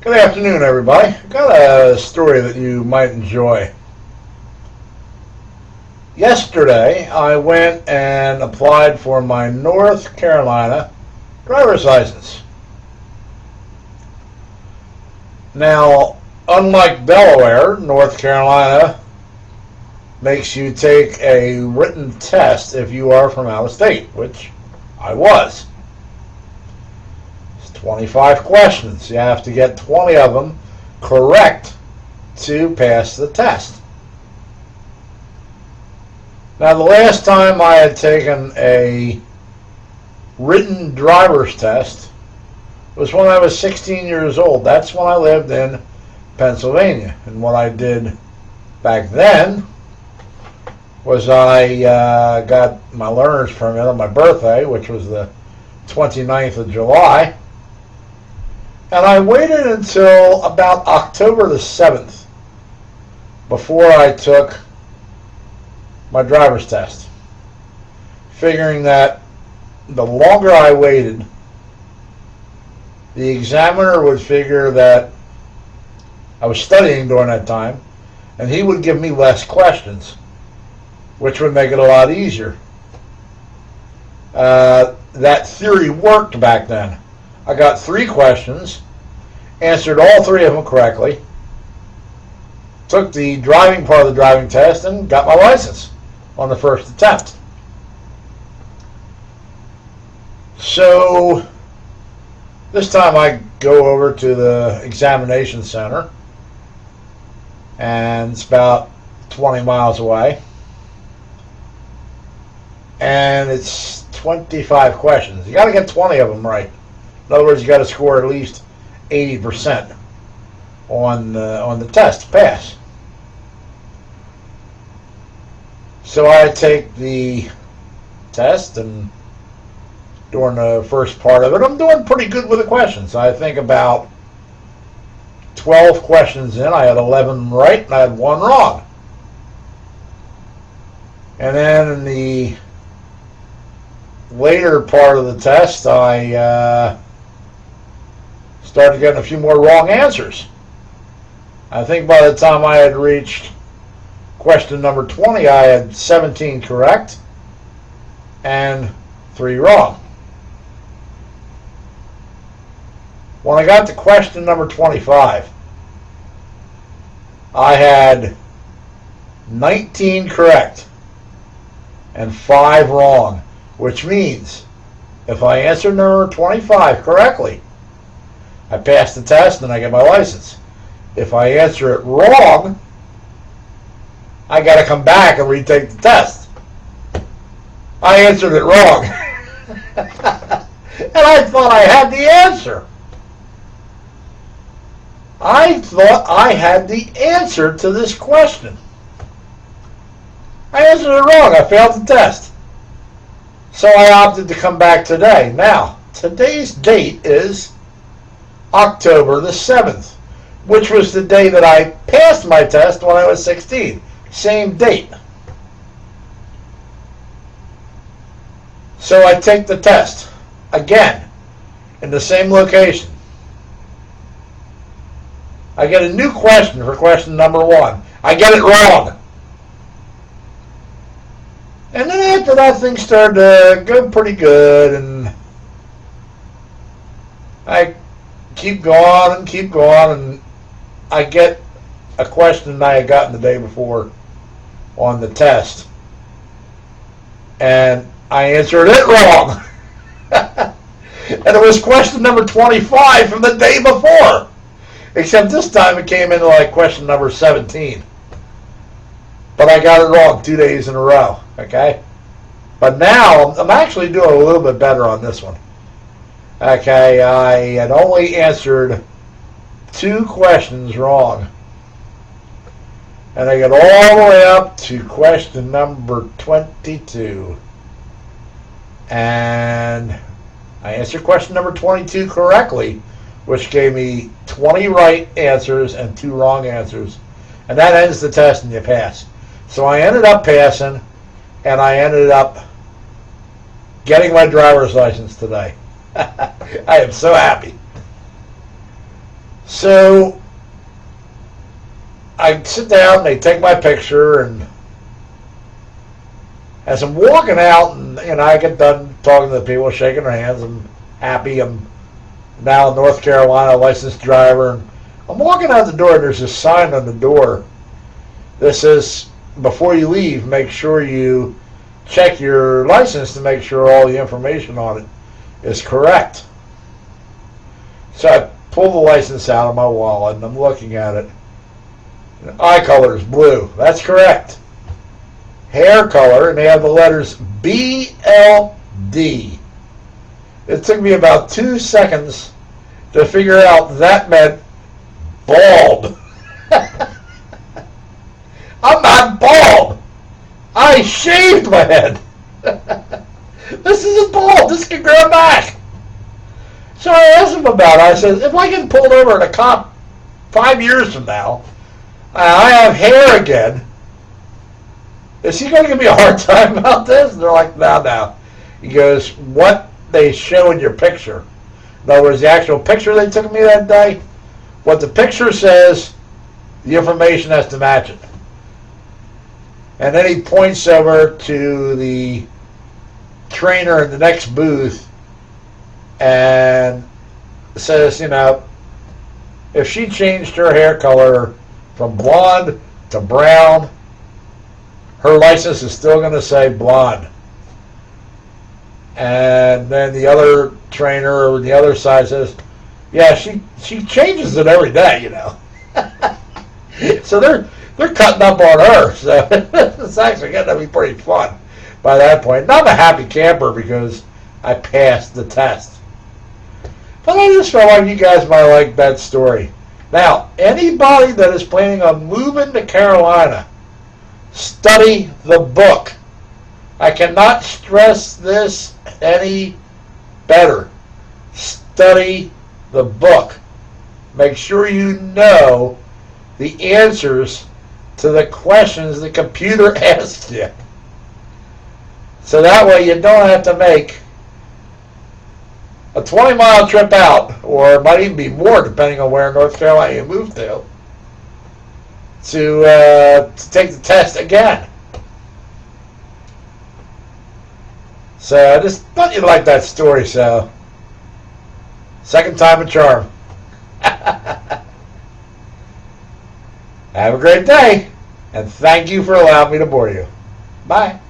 Good afternoon, everybody. I've got a story that you might enjoy. Yesterday, I went and applied for my North Carolina driver's license. Now, unlike Delaware, North Carolina makes you take a written test if you are from out of state, which I was. 25 questions. You have to get 20 of them correct to pass the test. Now, the last time I had taken a written driver's test was when I was 16 years old. That's when I lived in Pennsylvania. And what I did back then was I got my learner's permit on my birthday, which was the 29th of July. And I waited until about October the 7th before I took my driver's test, figuring that the longer I waited, the examiner would figure that I was studying during that time, and he would give me less questions, which would make it a lot easier. That theory worked back then. I got 3 questions, answered all 3 of them correctly, took the driving part of the driving test, and got my license on the first attempt. So this time I go over to the examination center, and it's about 20 miles away, and it's 25 questions. You got to get 20 of them right. In other words, you got to score at least 80% on the test to pass. So I take the test, and during the first part of it, I'm doing pretty good with the questions. I think about 12 questions in, I had 11 right and I had 1 wrong. And then in the later part of the test, I started getting a few more wrong answers. I think by the time I had reached question number 20, I had 17 correct and 3 wrong. When I got to question number 25, I had 19 correct and 5 wrong, which means if I answer number 25 correctly, I pass the test and I get my license. If I answer it wrong, I got to come back and retake the test. I answered it wrong. And I thought I had the answer. I thought I had the answer to this question. I answered it wrong. I failed the test. So I opted to come back today. Now, today's date is October the 7th, which was the day that I passed my test when I was 16. Same date. So I take the test again in the same location. I get a new question for question number 1. I get it wrong. And then after that, things started to go pretty good, and I keep going, and I get a question I had gotten the day before on the test, and I answered it wrong. And it was question number 25 from the day before, except this time it came into like question number 17. But I got it wrong 2 days in a row, okay? But now I'm actually doing a little bit better on this one. Okay, I had only answered 2 questions wrong. And I got all the way up to question number 22. And I answered question number 22 correctly, which gave me 20 right answers and 2 wrong answers. And that ends the test and you pass. So I ended up passing, and I ended up getting my driver's license today. I am so happy. So I sit down, they take my picture, and as I'm walking out, and I get done talking to the people, shaking their hands, I'm happy. I'm now a North Carolina licensed driver, and I'm walking out the door, and there's a sign on the door that says, before you leave, make sure you check your license to make sure all the information on it is correct. So I pull the license out of my wallet, and I'm looking at it. Eye color is blue. That's correct. Hair color, and they have the letters BLD. It took me about 2 seconds to figure out that meant bald. I'm not bald. I shaved my head. This isn't bald. This can grow back. So I asked him about it. I said, if I get pulled over at a cop 5 years from now, I have hair again, is he going to give me a hard time about this? And they're like, no. He goes, what they show in your picture. In other words, the actual picture they took of me that day, what the picture says, the information has to match it. And then he points over to the trainer in the next booth and says, if she changed her hair color from blonde to brown, her license is still going to say blonde. And then the other trainer on the other side says, yeah, she changes it every day, So they're cutting up on her. So it's actually going to be pretty fun by that point. And I'm a happy camper because I passed the test. But I just felt like you guys might like that story. Now, anybody that is planning on moving to Carolina, study the book. I cannot stress this any better. Study the book. Make sure you know the answers to the questions the computer asks you. So that way you don't have to make a 20-mile trip out, or it might even be more depending on where in North Carolina you move to take the test again. So I just thought you'd like that story, so second time a charm. Have a great day, and thank you for allowing me to bore you. Bye.